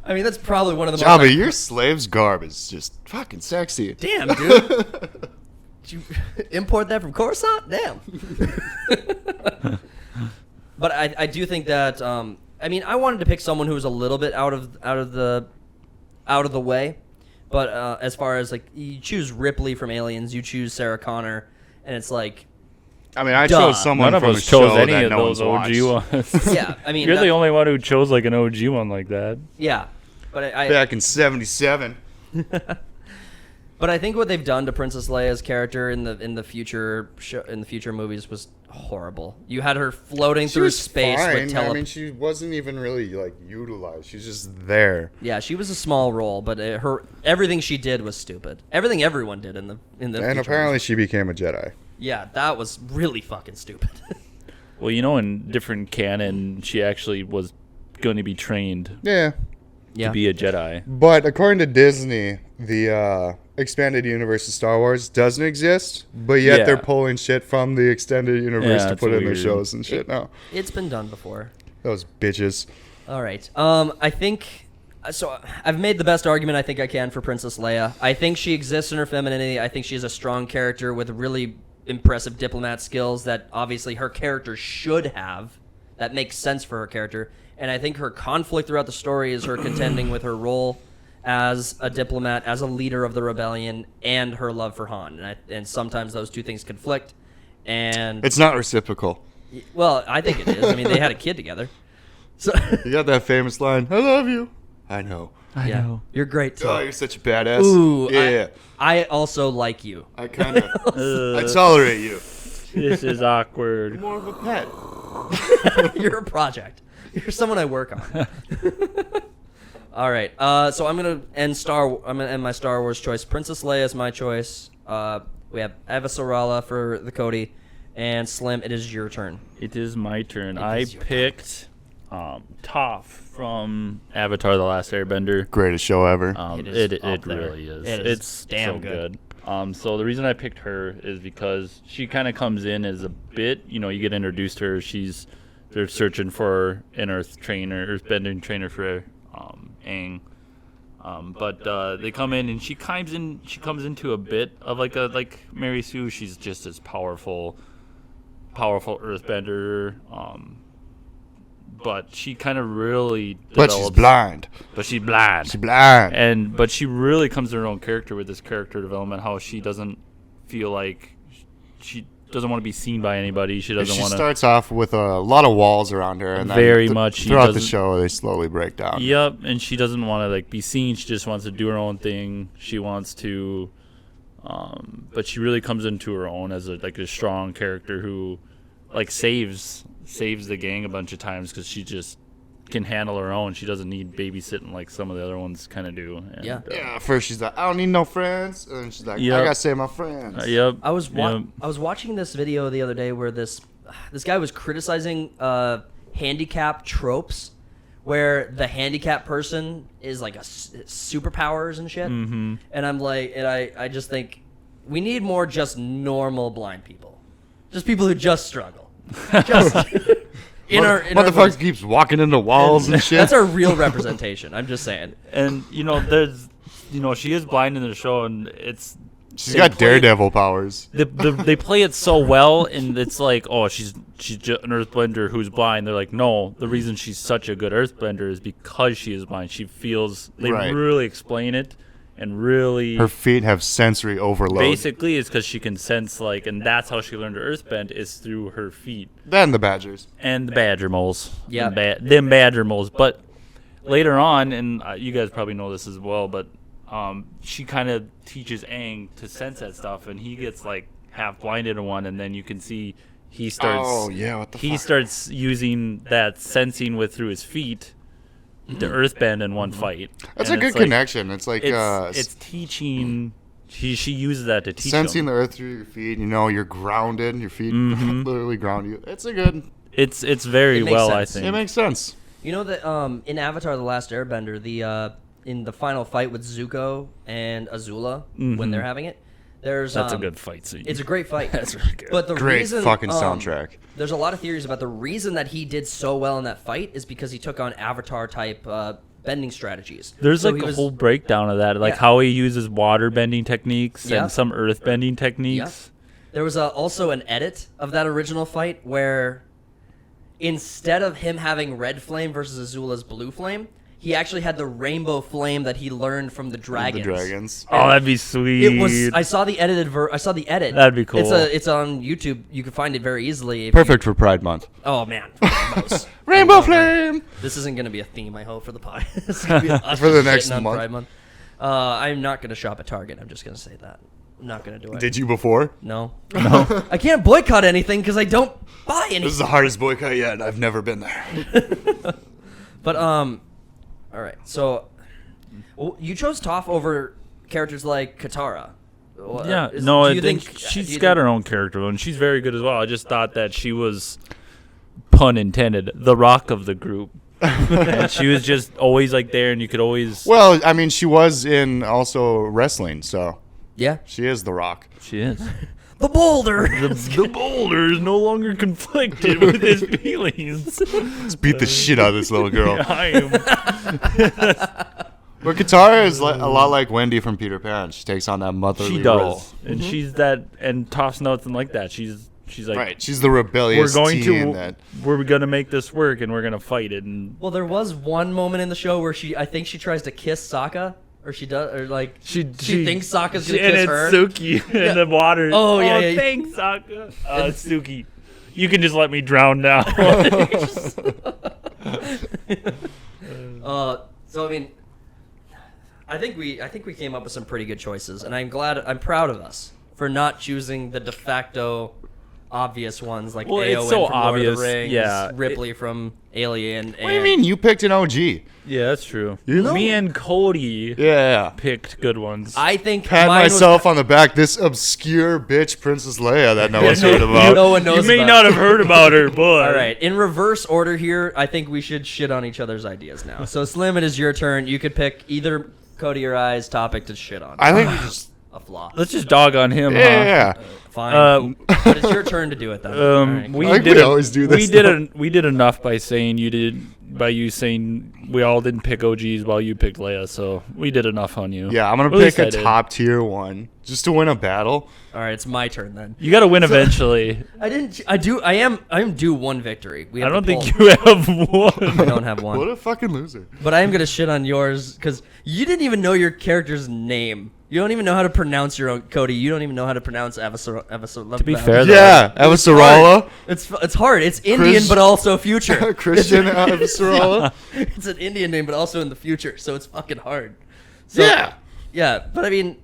I mean, that's probably one of the Jabba, most. your slave's garb is just fucking sexy. Damn, dude. Did you import that from Coruscant? Damn. But I do think that I mean, I wanted to pick someone who was a little bit out of the way, but as far as like, you choose Ripley from Aliens, you choose Sarah Connor, and it's like, I mean, I Duh. chose someone None of from us a show chose any that of no those one's OG watched. ones. yeah, I mean, You're that- the only one who chose like an OG one like that. yeah, but I Back in '77. but I think what they've done to Princess Leia's character in the future movies was horrible. You had her floating She through was space fine. with I mean, she wasn't even really like utilized. She's just there. Yeah, she was a small role, but everything she did was stupid. Everything everyone did in the And future apparently, movies. she became a Jedi. Yeah, that was really fucking stupid. Well, you know, in different canon, she actually was going to be trained Yeah. Yeah. to be a Jedi. But according to Disney, the expanded universe of Star Wars doesn't exist, but yet Yeah. they're pulling shit from the extended universe Yeah, to it's put in their weird. shows and shit now. It's been done before. Those bitches. All right. I think so. I've made the best argument I think I can for Princess Leia. I think she exists in her femininity. I think she is a strong character with really impressive diplomat skills that obviously her character should have. That makes sense for her character. And I think her conflict throughout the story is her contending with her role as a diplomat, as a leader of the rebellion, and her love for Han. And sometimes those two things conflict. And It's not reciprocal. well, I think it is. I mean, they had a kid together. So You got that famous line, "I love you." I know. I know. You're great too. Oh, you're such a badass. Ooh, yeah. I also like you. I kind of. I tolerate you. This is awkward. More of a pet. You're a project. You're someone I work on. All right. So I'm gonna end my Star Wars choice. Princess Leia is my choice. We have Eva Sarala for the Cody, and Slim. It is your turn. It is my turn. It I is your picked Toph from Avatar: The Last Airbender. Greatest show ever. It is It up there. really is. It is It's damn so good. So the reason I picked her is because she kind of comes in as a bit, you get introduced to her. They're searching for an earthbending trainer for Aang. But they come in and she comes into a bit of like Mary Sue. She's just as powerful earthbender. But she kind of really But she's develops- blind. But she's blind. She's blind. But she really comes to her own character with this character development. How she doesn't feel like she doesn't want to be seen by anybody. She doesn't She want to. starts off with a lot of walls around her, and then Very much, she throughout the doesn't- show they slowly break down. Yep, and she doesn't want to be seen. She just wants to do her own thing. She wants to, but she really comes into her own as a strong character who, saves the gang a bunch of times because she just can handle her own. She doesn't need babysitting like some of the other ones kind of do. And, Yeah. Yeah, first she's like, I don't need no friends, and then she's like, Yep. I gotta save my friends. Yep. I was yep. watching this video the other day where this guy was criticizing handicap tropes, where the handicapped person is like superpowers and shit. Mm-hmm. And I'm like, and I just think we need more just normal blind people, just people who just struggle. Just in our Motherfucker keeps walking into walls and shit. That's our real representation. I'm just saying. And there's, she is blind in the show, and it's. She's they got play- daredevil powers. They play it so well, and it's like, oh, she's just an earthbender who's blind. They're like, no, the reason she's such a good earthbender is because she is blind. She feels. They Right. really explain it, and really Her feet have sensory overload. basically is because she can sense and that's how she learned her earthbend is through her feet Then the badgers. and the badger moles. Yeah. Them badger moles. But later on, and you guys probably know this as well, but she kind of teaches Aang to sense that stuff, and he gets half blinded in one, and then you can see he starts. Oh, yeah, what the he fuck? starts using that sensing through his feet, the earthbend in one fight. That's And a it's good connection. It's like It's teaching. She uses that to teach sensing them. the earth through your feet. You're grounded. Your feet literally ground you. It's a good. It's very It makes well, sense. I think. It makes sense. You know that in Avatar: The Last Airbender, in the final fight with Zuko and Azula when they're having it, there's That's a good fight scene. It's a great fight. That's really good. But the Great reason, fucking soundtrack. There's a lot of theories about the reason that he did so well in that fight is because he took on Avatar type bending strategies. There's So a he was- whole breakdown of that, Yeah. how he uses water bending techniques Yeah. and some earth bending techniques. There was also an edit of that original fight where instead of him having red flame versus Azula's blue flame, he actually had the rainbow flame that he learned from the dragons. The dragons. Oh, that'd be sweet. It was. I saw the edited. I saw the edit. That'd be cool. It's on YouTube. You can find it very easily. if Perfect for Pride Month. you- oh man. Rainbows. Rainbow flame. This isn't going to be a theme, I hope, for the pod. This is gonna be us For the just next shitting on month. Pride Month. I'm not going to shop at Target. I'm just going to say that. I'm not going to do it. Did you before? No. No. I can't boycott anything because I don't buy anything. This is the hardest boycott yet. And I've never been there. But all right. So you chose Toph over characters like Katara. Yeah, Do no, I you think do she's you got think- her own character, and she's very good as well. I just thought that she was, pun intended, the rock of the group. And she was just always there, and you could always. Well, I mean, she was in also wrestling, so Yeah. she is the Rock. She is. The boulder. The boulder is no longer conflicted with his feelings. Let's beat the shit out of this little girl. I am. But Katara is a lot like Wendy from Peter Pan. She takes on that motherly She role. does, and she's that, and Toph's nothing like that. She's like, Right. She's the rebellious we're going teen to, that. we're gonna make this work, and we're gonna fight it. And Well, there was one moment in the show where I think she tries to kiss Sokka, or she does, or she thinks Sokka's gonna and kiss it's her. Suki in the water. Oh, yeah. Thanks, Sokka. It's Suki. You can just let me drown now. So I mean, I think we came up with some pretty good choices, and I'm proud of us for not choosing the de facto obvious ones like Well, Eowyn it's so from Lord of obvious, the Rings, yeah. Ripley from Alien. What do you mean? You picked an OG. Yeah, that's true. know? Me and Cody Yeah. picked good ones. I think Pat mine myself on the back. This obscure bitch, Princess Leia, that no one's heard about. No one knows. you may about not it. have heard about her, but All right, in reverse order here, I think we should shit on each other's ideas now. So Slim, it is your turn. You could pick either Cody or I's topic to shit on. I think we just. A flaw. let's just dog on him. Yeah. Fine. But it's your turn to do it then. All right, We I think did we always do this, We did enough by saying you saying we all didn't pick OGs while you picked Leia, so we did enough on you. Yeah, I'm gonna At least pick I a did. top tier one just to win a battle. All right, it's my turn then. You got to win eventually. I didn't. I am due one victory. We I have don't to think pull. you have one. I don't have What one. a fucking loser. But I am gonna shit on yours because you didn't even know your character's name. You don't even know how to pronounce your own Cody. You don't even know how to pronounce Avasarala. To be fair, though, Yeah, Avasarala, It's hard. It's Indian, but also future. Christian Avasarala. It's an Indian name, but also in the future, so it's fucking hard. So, Yeah. yeah. But I mean,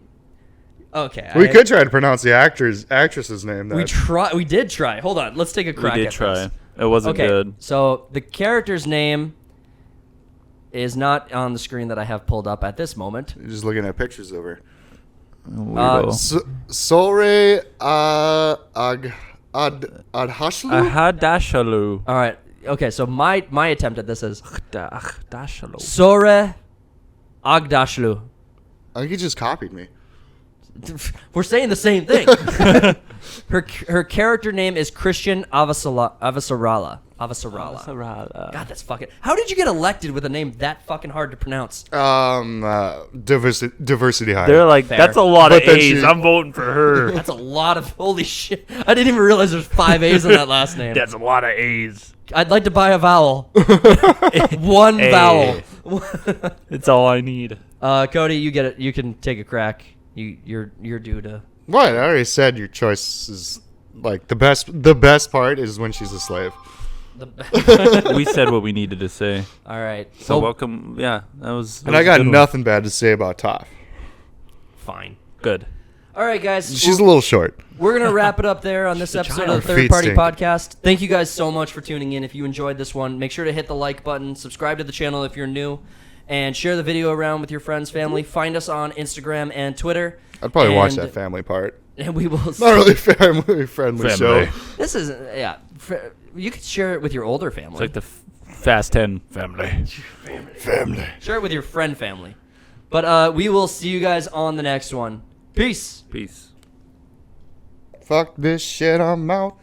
okay. We could try to pronounce the actress's name. We did try. Hold on. Let's take a we crack. did at try. this. It wasn't Okay. good. So the character's name is not on the screen that I have pulled up at this moment. You're just looking at pictures of her. Weirdo. Solre Adhashlu? Ahadashalu. All right. Okay. So my attempt at this is Ahadashalu. Sore Agdashlu. I think he just copied me. We're saying the same thing. her character name is Christian Avasarala. God, that's fucking. How did you get elected with a name that fucking hard to pronounce? Diversity hire. They're like, Fair. that's a lot of But then A's. she- I'm voting for her. That's a lot of holy shit. I didn't even realize there's 5 A's in that last name. That's a lot of A's. I'd like to buy a vowel. One A. vowel. It's all I need. Cody, you get it. You can take a crack. You're due to. What? I already said your choice is like the best. The best part is when she's a slave. We said what we needed to say. All right. So welcome. Yeah, that was. And I got nothing bad to say about Toph. Fine. Good. All right, guys. She's a little short. We're going to wrap it up there on this episode of the Third Feet Party stink. Podcast. Thank you guys so much for tuning in. If you enjoyed this one, make sure to hit the like button, subscribe to the channel if you're new, and share the video around with your friends, family. Find us on Instagram and Twitter. I'd probably watch And- that family part. And we will Not really family friendly show. This is, you could share it with your older family. It's like the Fast 10 family. Family. Share it with your friend family. But we will see you guys on the next one. Peace. Peace. Fuck this shit, I'm out.